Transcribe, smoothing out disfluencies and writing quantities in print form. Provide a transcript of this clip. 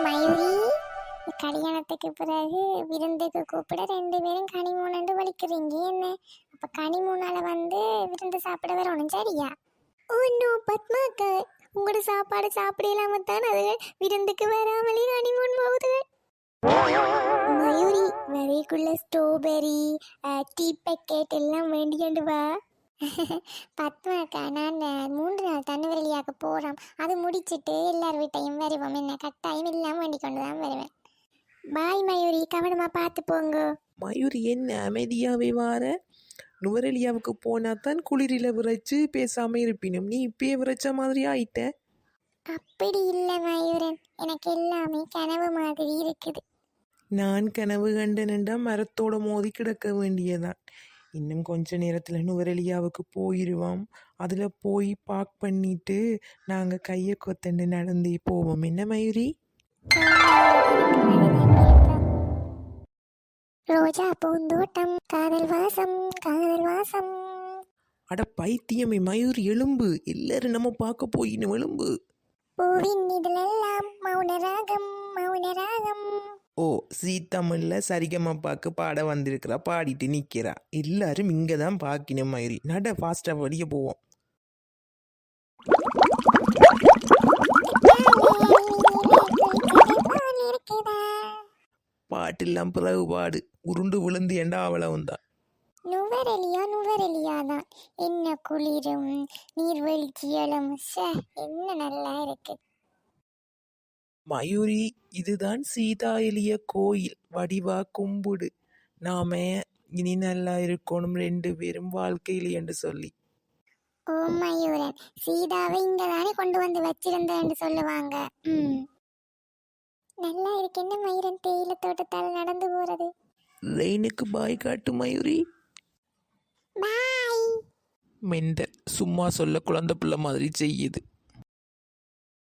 மயூரி, கல்யாணத்துக்கு பிறகு விருந்துக்கு கூப்பிட 2 பேரும் கனிமூணு வலிக்கிறீங்க என்ன? அப்ப கனிமூணால வந்து விருந்து சாப்பிட வரணும் சரியா? ஓ நோ பத்மாக்கா, உங்களோட சாப்பாடு சாப்பிட இல்லாம தான் அது விருந்துக்கு வராமலே கனிமூணு போகுது. மயூரி, வரைக்குள்ள ஸ்ட்ராபெரி டீ பேக்கெட் எல்லாம் வேண்டியாண்டு வா. பத்மாக்கா, நான் 3 நாள் தன்னுவெளியாக போகிறோம். அது முடிச்சிட்டு எல்லார் வீட்டையும் வருவோம். என்ன கட்டாயம் இல்லாமல் வேண்டி கொண்டு தான் வருவேன். பாய் மயூரி, கவனமாக பார்த்து போங்க. மயூரி என்ன அமைதியாவே வார? நுவரெலியாவுக்கு போனா தான் குளிரில விரைச்சு பேசாம இருப்பினும் நீ இப்பயே விரைச்ச மாதிரி ஆயிட்ட. அப்படி இல்லை மயூரன், எனக்கு எல்லாமே கனவு மாதிரி இருக்குது. நான் கனவு கண்டனண்டா மரத்தோட மோதி கிடக்க வேண்டியதான். இன்னும் கொஞ்ச நேரத்துல நுவரெலியாவுக்கு போயிடுவோம். அதுல போய் பார்க் பண்ணிட்டு நாங்க கையை கொத்தண்டு நடந்தே போவோம். என்ன மயூரி? ரோஜா பூந்தோட்டம், காதல் வாசம், காதல் வாசம். அட பைத்தியமே மயூரி, எலும்பு எல்லாரும் நம்ம பார்க்க போயின்னு எலும்பு. பூவின் இதழெல்லாம் மௌனராகம், மௌனராகம். ஓ, தமிழ்ல சரிகமப்பாக்கு பாட வந்திருக்கிறா, பாடிட்டு நிற்கிறா. எல்லாரும் இங்கே தான் பார்க்கணும் மயூரி. நட ஃபாஸ்ட்டாக வெளியே போவோம். பாட்டெல்லாம் பிறகு பாடு, உருண்டு விழுந்து ஏண்டா அவ்வளவும் தான். நுவரெலியா தான். என்ன குளிரும் நீர்வீழ்ச்சிகளும், என்ன நல்லா இருக்கு. மயூரி, இதுதான் சீதா எலிய கோயில். வடிவா கும்பிடு. நாம இனி நல்லா இருக்கணும் 2 பேரும் வாழ்க்கையில் என்று சொல்லி. ஓ மயூரன், சீதாவை இங்கதானே கொண்டு வந்து வச்சிருந்தேன்னு சொல்லுவாங்க. நல்லா இருக்கு. என்ன மயூரன், தேயில தோட்டத்தால் நடந்து போறது. ரெயினுக்கு பாய் காட்டு மயூரி. பாய். மெண்டல், சும்மா சொல்ல குழந்தை பிள்ளை மாதிரி செய்யுது.